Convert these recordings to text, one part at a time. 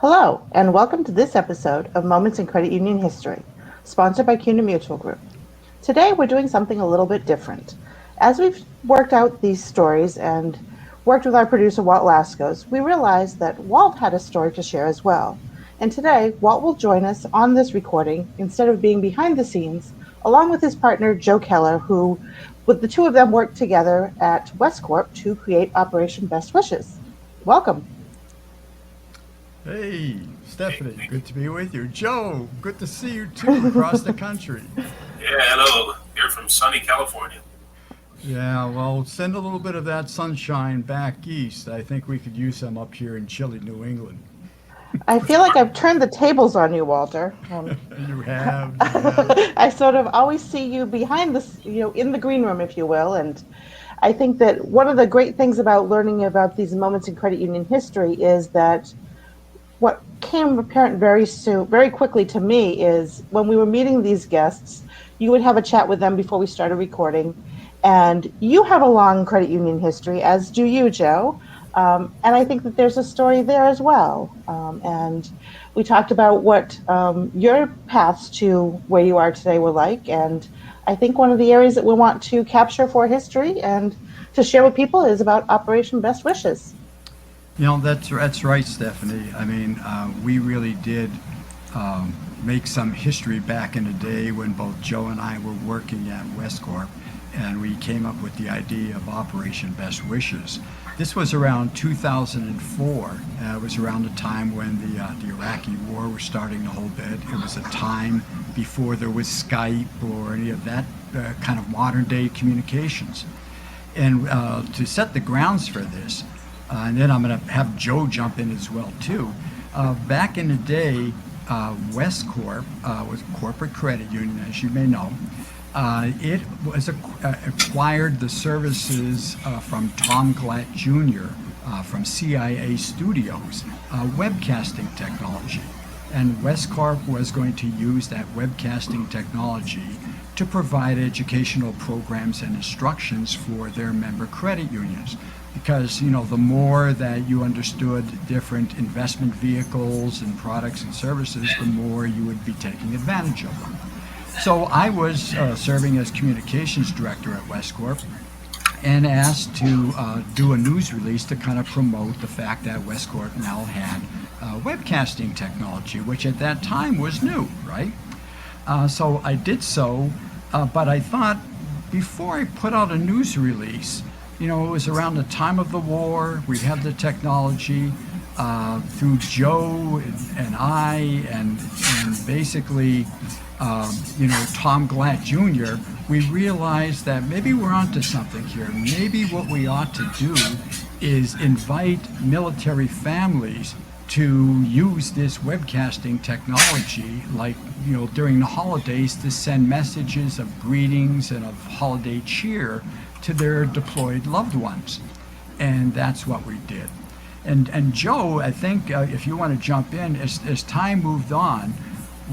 Hello, and welcome to this episode of Moments in Credit Union History, sponsored by CUNA Mutual Group. Today, we're doing something a little bit different. As we've worked out these stories and worked with our producer, Walt Lascos, we realized that Walt had a story to share as well. And today, Walt will join us on this recording instead of being behind the scenes, along with his partner, Joe Keller, who, with the two of them, worked together at Westcorp to create Operation Best Wishes. Welcome. Hey, Stephanie, good to be with you. Joe, good to see you too across the country. Yeah, hello. Here from sunny California. Yeah, well, send a little bit of that sunshine back east. I think we could use some up here in chilly New England. I feel like I've turned the tables on you, Walter. You have, you have. I sort of always see you behind this, in the green room, if you will. And I think that one of the great things about learning about these moments in credit union history is that what came apparent very quickly to me is when we were meeting these guests, you would have a chat with them before we started recording. And you have a long credit union history, as do you, Joe. And I think that there's a story there as well. And we talked about what your paths to where you are today were like. And I think one of the areas that we want to capture for history and to share with people is about Operation Best Wishes. You know, that's right, Stephanie. I mean, we really did make some history back in the day when both Joe and I were working at Westcorp, and we came up with the idea of Operation Best Wishes. This was around 2004. It was around the time when the Iraqi war was starting a whole bit. It was a time before there was Skype or any of that kind of modern day communications. And to set the grounds for this, and then I'm going to have Joe jump in as well too. Back in the day, Westcorp was a corporate credit union, as you may know. It was acquired the services from Tom Glatt Jr. From CIA Studios, webcasting technology. And Westcorp was going to use that webcasting technology to provide educational programs and instructions for their member credit unions. Because, the more that you understood different investment vehicles and products and services, the more you would be taking advantage of them. So I was serving as communications director at Westcorp and asked to do a news release to kind of promote the fact that Westcorp now had webcasting technology, which at that time was new, right? So I did so, but I thought before I put out a news release, it was around the time of the war. We had the technology through Joe and I, and basically, Tom Glatt Jr. We realized that maybe we're onto something here. Maybe what we ought to do is invite military families to use this webcasting technology, like during the holidays, to send messages of greetings and of holiday cheer to their deployed loved ones. And that's what we did. And Joe, I think if you want to jump in, as time moved on,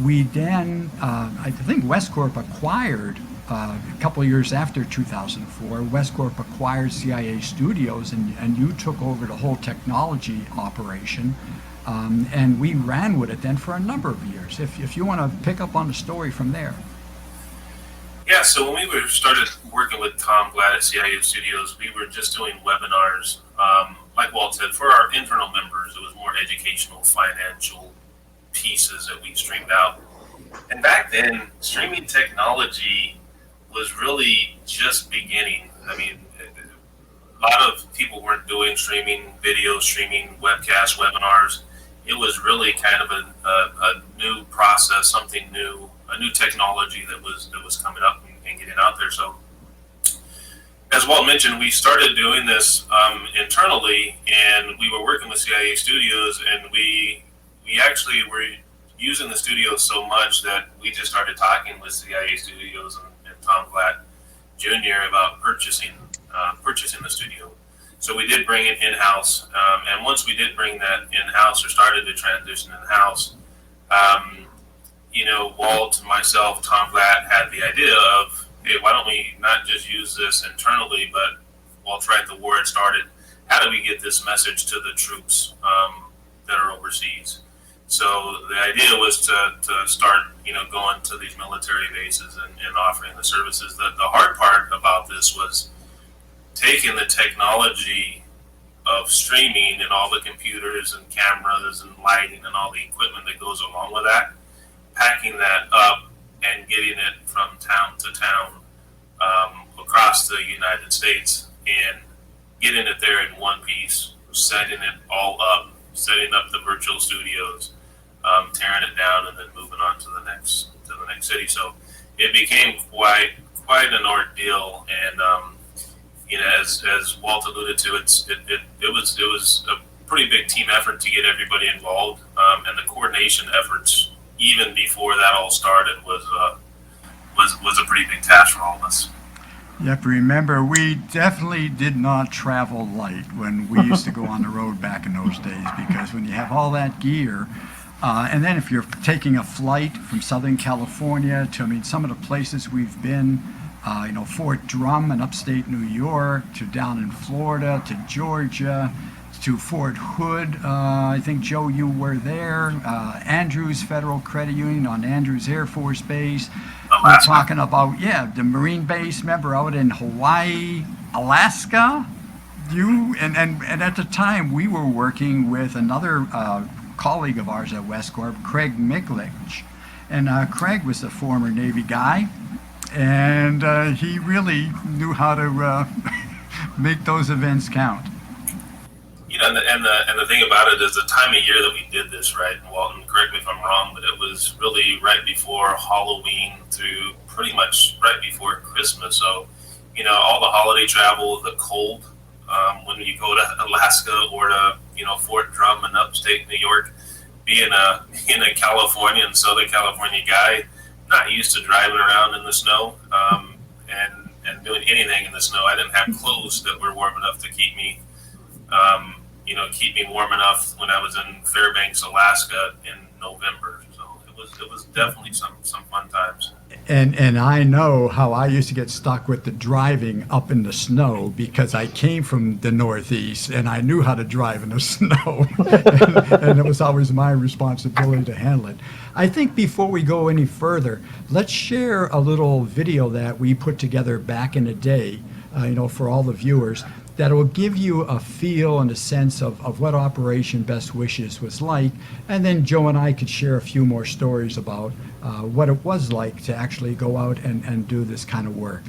we then, I think Westcorp acquired, a couple of years after 2004, Westcorp acquired CIA Studios, and you took over the whole technology operation, and we ran with it then for a number of years. If you want to pick up on the story from there. Yeah, so when we started working with Tom Glatt at CIA Studios, we were just doing webinars. Like Walt said, for our internal members, it was more educational, financial pieces that we streamed out. And back then, streaming technology was really just beginning. I mean, a lot of people weren't doing streaming, video streaming, webcasts, webinars. It was really kind of a new process, something new, a new technology that was coming up and getting out there. So, as Walt mentioned, we started doing this internally, and we were working with CIA Studios, and we actually were using the studios so much that we just started talking with CIA Studios and Tom Glatt Jr. about purchasing the studio. So we did bring it in-house, and once we did bring that in-house or started to transition in-house, Walt, myself, Tom Glatt had the idea of, hey, why don't we not just use this internally, but Walt's right, the war had started. How do we get this message to the troops that are overseas? So the idea was to start, going to these military bases and offering the services. The hard part about this was taking the technology of streaming and all the computers and cameras and lighting and all the equipment that goes along with that, packing that up and getting it from town to town across the United States and getting it there in one piece, setting it all up, setting up the virtual studios, tearing it down, and then moving on to the next city. So it became quite an ordeal, and as Walt alluded to, it was a pretty big team effort to get everybody involved, and the coordination efforts even before that all started was a pretty big task for all of us. You have to remember, we definitely did not travel light when we used to go on the road back in those days, because when you have all that gear, and then if you're taking a flight from Southern California to, some of the places we've been, Fort Drum in upstate New York, to down in Florida, to Georgia, to Fort Hood. I think, Joe, you were there. Andrews Federal Credit Union on Andrews Air Force Base. We're talking about, the Marine base, remember, out in Hawaii, Alaska. And at the time, we were working with another colleague of ours at Westcorp, Craig MICUH. And Craig was a former Navy guy, and he really knew how to make those events count. And the thing about it is the time of year that we did this, right? And Walton, correct me if I'm wrong, but it was really right before Halloween to pretty much right before Christmas. So, all the holiday travel, the cold, when you go to Alaska or to, Fort Drum in upstate New York, being a California, Southern California guy, not used to driving around in the snow, and doing anything in the snow. I didn't have clothes that were warm enough to keep me warm enough when I was in Fairbanks, Alaska in November. So it was definitely some fun times. And I know how I used to get stuck with the driving up in the snow, because I came from the Northeast and I knew how to drive in the snow. and it was always my responsibility to handle it. I think before we go any further, let's share a little video that we put together back in the day, for all the viewers, that will give you a feel and a sense of what Operation Best Wishes was like. And then Joe and I could share a few more stories about what it was like to actually go out and do this kind of work.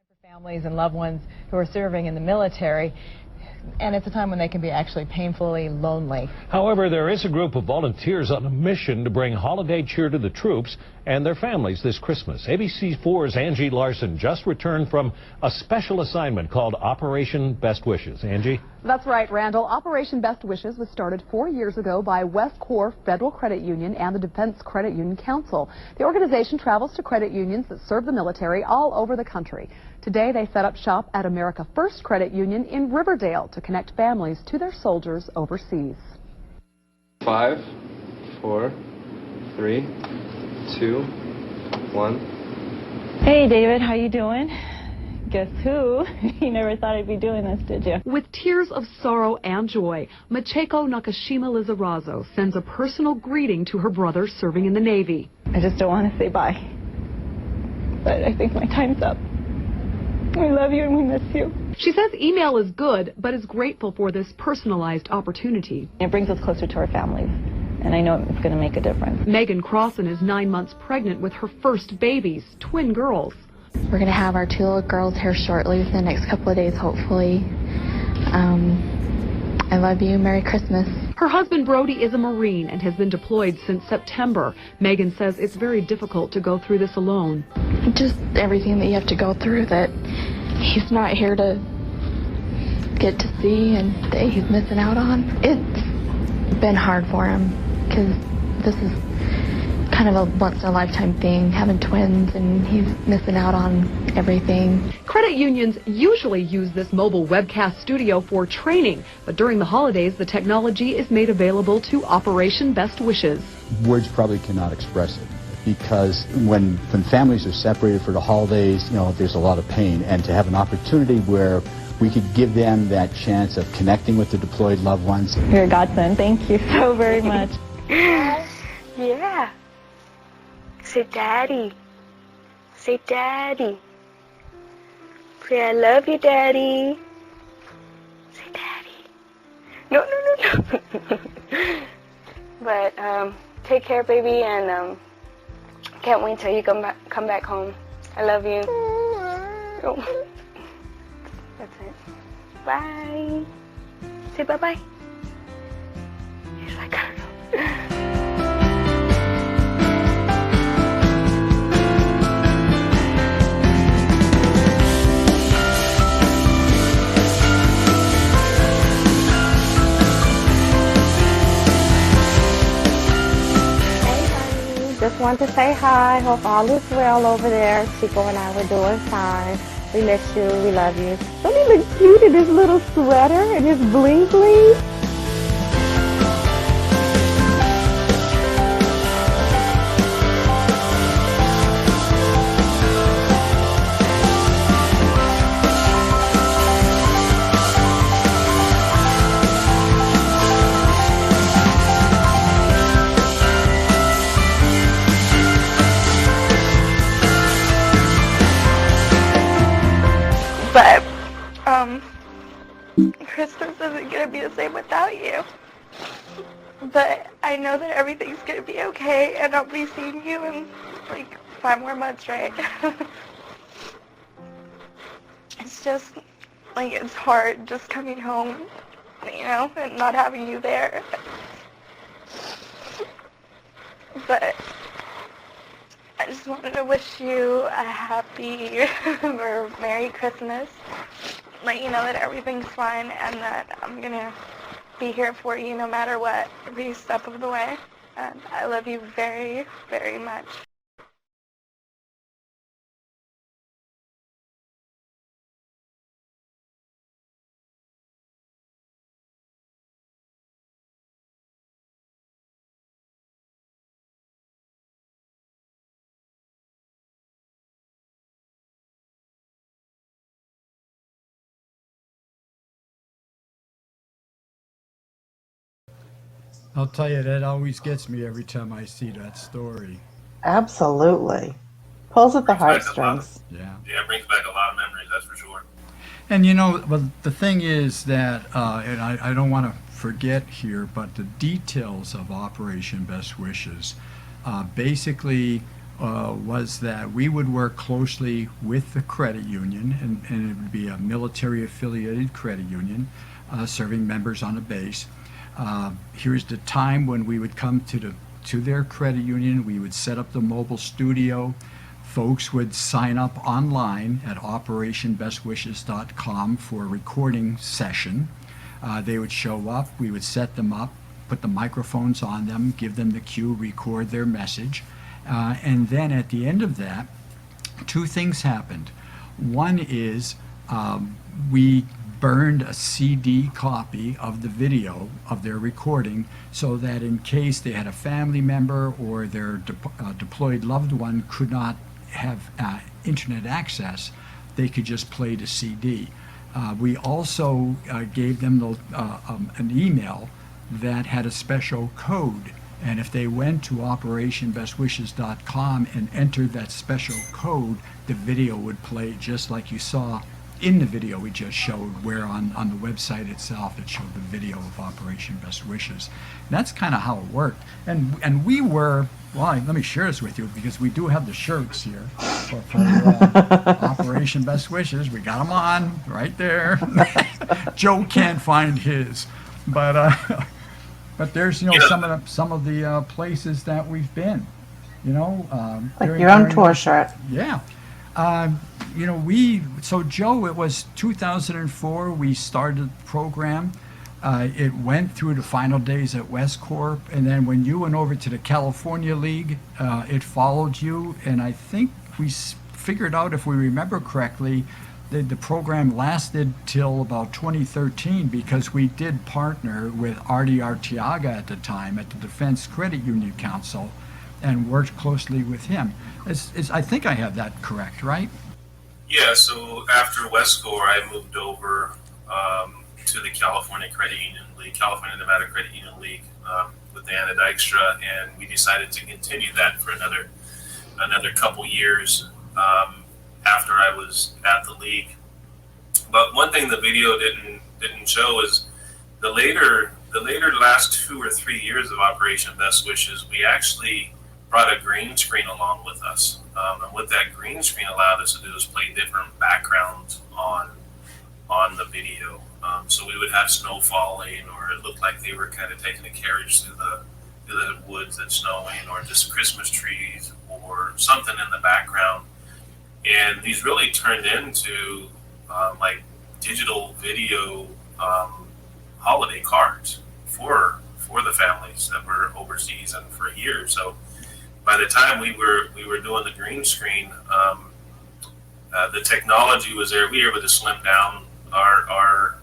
For families and loved ones who are serving in the military, and it's a time when they can be actually painfully lonely. However, there is a group of volunteers on a mission to bring holiday cheer to the troops and their families this Christmas. ABC4's Angie Larson just returned from a special assignment called Operation Best Wishes. Angie? That's right, Randall. Operation Best Wishes was started 4 years ago by Westcorp Federal Credit Union and the Defense Credit Union Council. The organization travels to credit unions that serve the military all over the country. Today, they set up shop at America First Credit Union in Riverdale to connect families to their soldiers overseas. 5, 4, 3, 2, 1. Hey David, how you doing? Guess who? You never thought I'd be doing this, did you? With tears of sorrow and joy, Michiko Nakashima Lizarazo sends a personal greeting to her brother serving in the Navy. I just don't want to say bye. But I think my time's up. We love you and we miss you. She says email is good, but is grateful for this personalized opportunity. It brings us closer to our families, and I know it's going to make a difference. Megan Crossan is 9 months pregnant with her first babies, twin girls. We're going to have our 2 little girls here shortly, within the next couple of days, hopefully. I love you. Merry Christmas. Her husband Brody is a Marine and has been deployed since September. Megan says it's very difficult to go through this alone. Just everything that you have to go through that he's not here to get to see and that he's missing out on. It's been hard for him because this is kind of a once-in-a-lifetime thing, having twins, and he's missing out on everything. Credit unions usually use this mobile webcast studio for training, but during the holidays, the technology is made available to Operation Best Wishes. Words probably cannot express it. because when families are separated for the holidays, you know, there's a lot of pain, and to have an opportunity where we could give them that chance of connecting with the deployed loved ones. You're a godsend. Thank you so very much. Yeah. Say daddy. Say daddy. Say I love you, daddy. Say daddy. No, no, no, no. But take care, baby, and can't wait till you come back home. I love you. Oh. That's it. Bye. Say bye-bye. He's like, just want to say hi. Hope all is well over there. Chico and I were doing fine. We miss you. We love you. Don't he look cute in his little sweater and his bling bling? but Christmas isn't gonna be the same without you. But I know that everything's gonna be okay, and I'll be seeing you in like 5 more months, right? It's just like it's hard just coming home, you know, and not having you there. But I just wanted to wish you a happy or Merry Christmas. Let you know that everything's fine and that I'm gonna be here for you no matter what, every step of the way. And I love you very, very much. I'll tell you, that always gets me every time I see that story. Absolutely. Pulls at the heartstrings. Yeah. Yeah, it brings back a lot of memories, that's for sure. And you know, well, the thing is that, and I don't want to forget here, but the details of Operation Best Wishes basically was that we would work closely with the credit union, and it would be a military affiliated credit union serving members on a base. Here's the time when we would come to their credit union. We would set up the mobile studio. Folks would sign up online at operationbestwishes.com for a recording session. They would show up, we would set them up, put the microphones on them, give them the cue, record their message. And then at the end of that, 2 things happened. One is we burned a CD copy of the video of their recording so that in case they had a family member or their deployed loved one could not have internet access, they could just play the CD. We also gave them an email that had a special code, and if they went to operationbestwishes.com and entered that special code, the video would play just like you saw in the video we just showed, where on the website itself it showed the video of Operation Best Wishes. And that's kind of how it worked. And we were, well, let me share this with you because we do have the shirts here for Operation Best Wishes. We got them on right there. Joe can't find his, but there's, you know, some of the places that we've been, you know. Like your own tour shirt. Yeah. You know, so Joe, it was 2004 we started the program. It went through the final days at West Corp, and then when you went over to the California League, it followed you, and I think we figured out, if we remember correctly, that the program lasted till about 2013 because we did partner with Artie Arteaga at the time at the Defense Credit Union Council, and worked closely with him. I think I have that correct, right? Yeah, so after Westcore, I moved over to the California Credit Union League, California Nevada Credit Union League, with Anna Dykstra, and we decided to continue that for another couple years after I was at the league. But one thing the video didn't show is the later last 2 or 3 years of Operation Best Wishes, we actually brought a green screen along with us. And what that green screen allowed us to do is play different backgrounds on the video. So we would have snow falling, or it looked like they were kind of taking a carriage through the woods that's snowing, or just Christmas trees or something in the background. And these really turned into like digital video holiday cards for the families that were overseas and for a year. So by the time we were doing the green screen, the technology was there. We were able to slim down our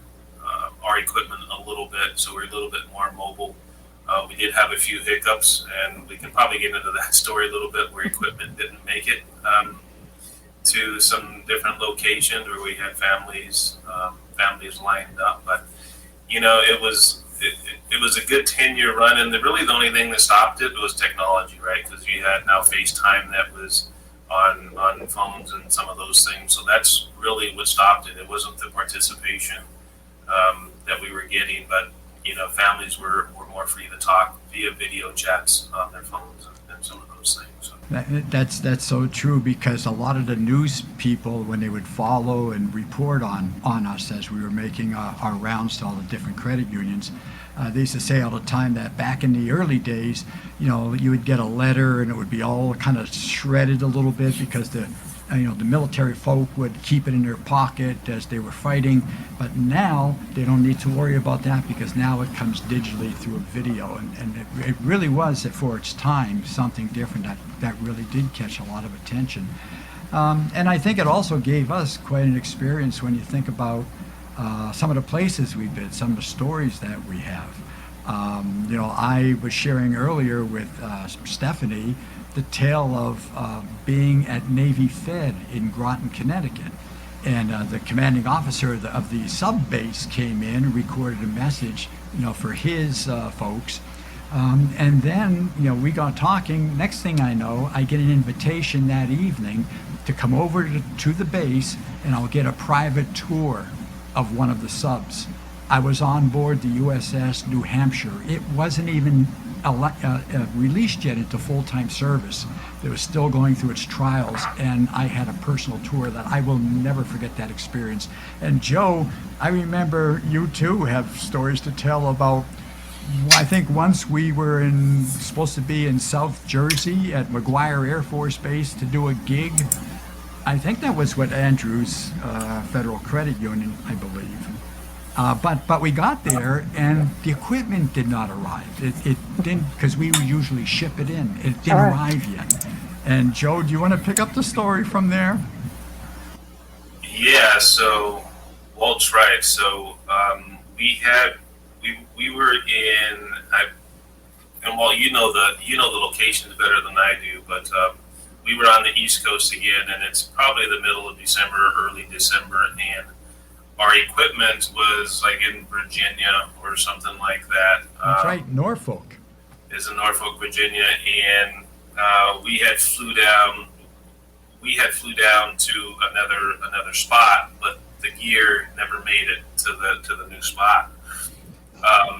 equipment a little bit, so we're a little bit more mobile. We did have a few hiccups, and we can probably get into that story a little bit, where equipment didn't make it to some different locations where we had families lined up. But it was a good 10-year run, and really the only thing that stopped it was technology, right? Because you had now FaceTime that was on phones and some of those things. So that's really what stopped it. It wasn't the participation that we were getting, but families were more free to talk via video chats on their phones and some of those things. So. That's so true, because a lot of the news people, when they would follow and report on us as we were making our rounds to all the different credit unions, they used to say all the time that back in the early days, you would get a letter and it would be all kind of shredded a little bit, because the military folk would keep it in their pocket as they were fighting. But now they don't need to worry about that, because now it comes digitally through a video, and it really was, for its time, something different that really did catch a lot of attention. And I think it also gave us quite an experience when you think about some of the places we've been, some of the stories that we have. I was sharing earlier with Stephanie the tale of being at Navy Fed in Groton, Connecticut. And the commanding officer of the sub base came in and recorded a message, for his folks. And then, we got talking. Next thing I know, I get an invitation that evening to come over to the base, and I'll get a private tour of one of the subs. I was on board the USS New Hampshire. It wasn't even released yet into full-time service. It was still going through its trials, and I had a personal tour that I will never forget that experience. And Joe, I remember you too have stories to tell about. I think once we were supposed to be in South Jersey at McGuire Air Force Base to do a gig. I think that was with Andrews Federal Credit Union, I believe. But we got there, and the equipment did not arrive. It didn't, because we would usually ship it in. It didn't arrive yet. And Joe, do you want to pick up the story from there? Yeah. So Walt's right. So we were in, and Walt, you know the locations better than I do, but we were on the East Coast again, and it's probably the middle of December, early December, and our equipment was like in Virginia or something like that. That's right, Norfolk. Is in Norfolk, Virginia, and we had flew down to another spot, but the gear never made it to the new spot.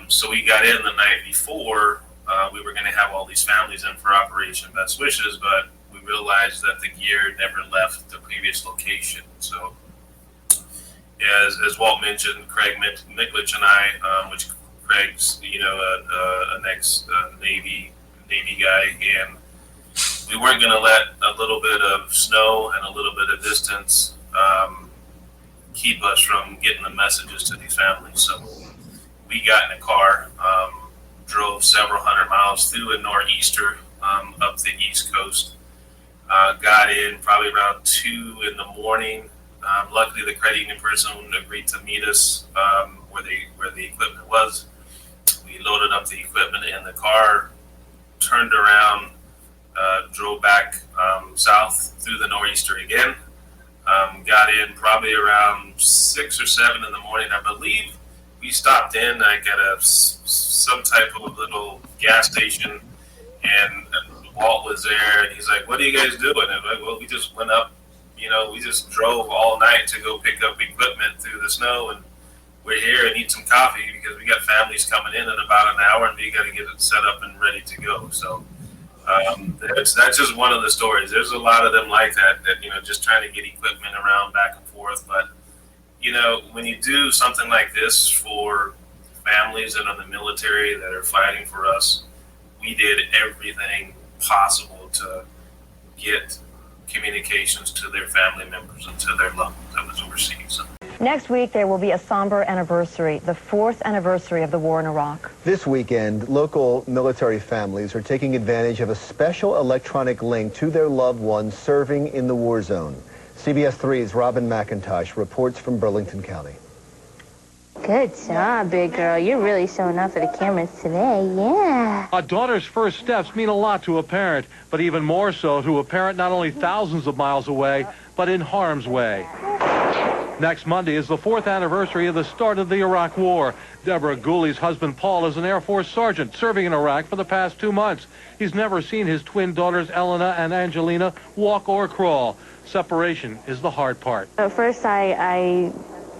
So we got in the night before. We were going to have all these families in for Operation Best Wishes, but we realized that the gear never left the previous location. So, as Walt mentioned, Craig MICUH and I, which Craig's an ex Navy guy, and we weren't going to let a little bit of snow and a little bit of distance keep us from getting the messages to these families. So we got in a car, drove several hundred miles through a nor'easter up the East Coast. Got in probably around 2 in the morning. Luckily, the credit union person agreed to meet us where the equipment was. We loaded up the equipment in the car, turned around, drove back south through the nor'easter again. Got in probably around 6 or 7 in the morning. I believe we stopped in like at some type of little gas station, and Walt was there, and he's like, "What are you guys doing?" And I'm like, "Well, we just went up. We just drove all night to go pick up equipment through the snow, and we're here and need some coffee because we got families coming in about an hour, and we got to get it set up and ready to go." So that's just one of the stories. There's a lot of them like that just trying to get equipment around back and forth. But when you do something like this for families that are in the military that are fighting for us, we did everything possible to get communications to their family members and to their loved ones that was overseas. So. Next week, there will be a somber anniversary, the 4th anniversary of the war in Iraq. This weekend, local military families are taking advantage of a special electronic link to their loved ones serving in the war zone. CBS 3's Robin McIntosh reports from Burlington County. Good job, big girl. You're really showing up for the cameras today, yeah. A daughter's first steps mean a lot to a parent, but even more so to a parent not only thousands of miles away, but in harm's way. Next Monday is the 4th anniversary of the start of the Iraq War. Deborah Gooley's husband, Paul, is an Air Force sergeant serving in Iraq for the past 2 months. He's never seen his twin daughters, Elena and Angelina, walk or crawl. Separation is the hard part. At first, I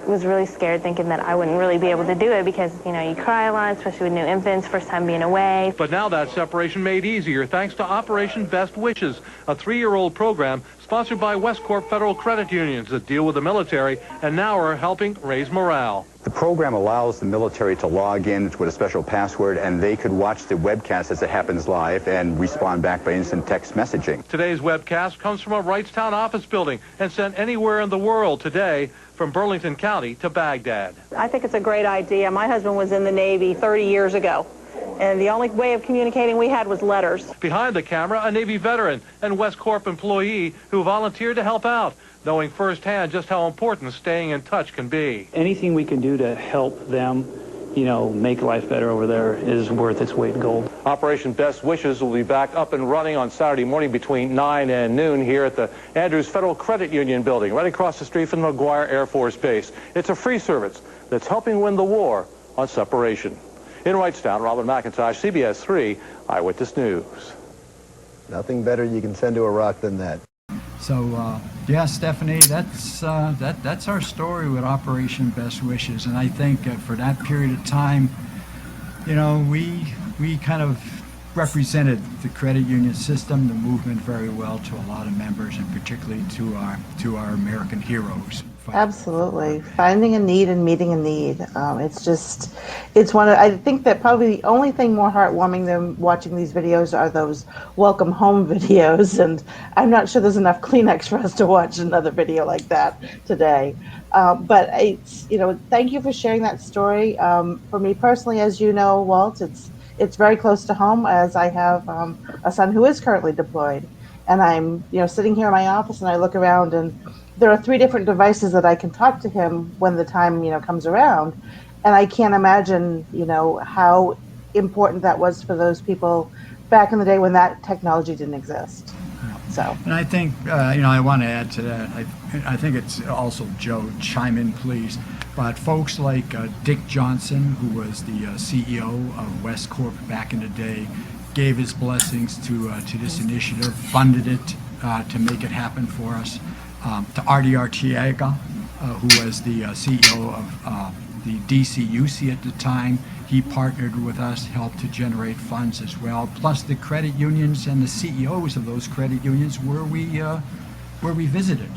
was really scared, thinking that I wouldn't really be able to do it because, you cry a lot, especially with new infants, first time being away. But now that separation made easier thanks to Operation Best Wishes, a 3-year-old program sponsored by Westcorp Federal Credit Unions that deal with the military and now are helping raise morale. The program allows the military to log in with a special password, and they could watch the webcast as it happens live and respond back by instant text messaging. Today's webcast comes from a Wrightstown office building and sent anywhere in the world today from Burlington County to Baghdad. I think it's a great idea. My husband was in the Navy 30 years ago, and the only way of communicating we had was letters. Behind the camera, a Navy veteran and Westcorp employee who volunteered to help out, knowing firsthand just how important staying in touch can be. Anything we can do to help them, make life better over there is worth its weight in gold. Operation Best Wishes will be back up and running on Saturday morning between 9 and noon here at the Andrews Federal Credit Union building, right across the street from McGuire Air Force Base. It's a free service that's helping win the war on separation. In Wrightstown, Robin McIntosh, CBS 3 Eyewitness News. Nothing better you can send to Iraq than that. So, yeah, Stephanie, that's our story with Operation Best Wishes. And I think for that period of time, we kind of represented the credit union system, the movement very well to a lot of members, and particularly to our American heroes. Absolutely. Finding a need and meeting a need. I think that probably the only thing more heartwarming than watching these videos are those welcome home videos. And I'm not sure there's enough Kleenex for us to watch another video like that today. But thank you for sharing that story. For me personally, as you know, Walt, it's very close to home, as I have a son who is currently deployed. And I'm, sitting here in my office and I look around and there are 3 different devices that I can talk to him when the time, comes around. And I can't imagine, how important that was for those people back in the day when that technology didn't exist. So. And I think, I want to add to that. I think it's also, Joe, chime in, please. But folks like Dick Johnson, who was the CEO of Westcorp back in the day, gave his blessings to this initiative, funded it to make it happen for us. To Artie Artiega, who was the CEO of the DCUC at the time. He partnered with us, helped to generate funds as well, plus the credit unions and the CEOs of those credit unions where we visited.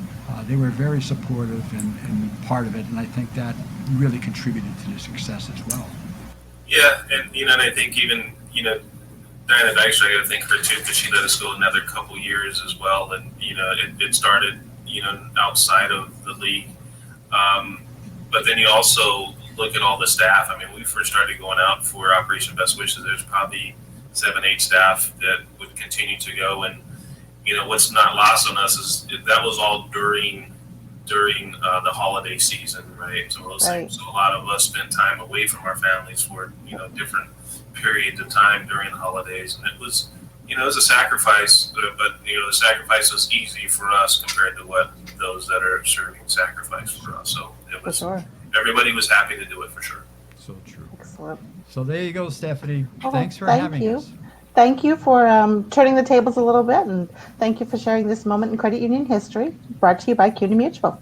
They were very supportive and part of it, and I think that really contributed to the success as well. Yeah, and I think even, Diana Dykstra, I got to thank her too, because she let us go another couple years as well, and, it started outside of the league. But then you also look at all the staff. I mean, when we first started going out for Operation Best Wishes, there's probably 7, 8 staff that would continue to go. And, what's not lost on us is that was all during the holiday season, right? So those things. So a lot of us spent time away from our families for, different periods of time during the holidays. And it was you know, it was a sacrifice, but you know, the sacrifice was easy for us compared to what those that are serving sacrifice for us. So it was, everybody was happy to do it for sure. So true. Excellent. So there you go, Stephanie. Oh, Thanks for thank having you. us. Thank you for turning the tables a little bit, and thank you for sharing this moment in credit union history. Brought to you by CUNY Mutual.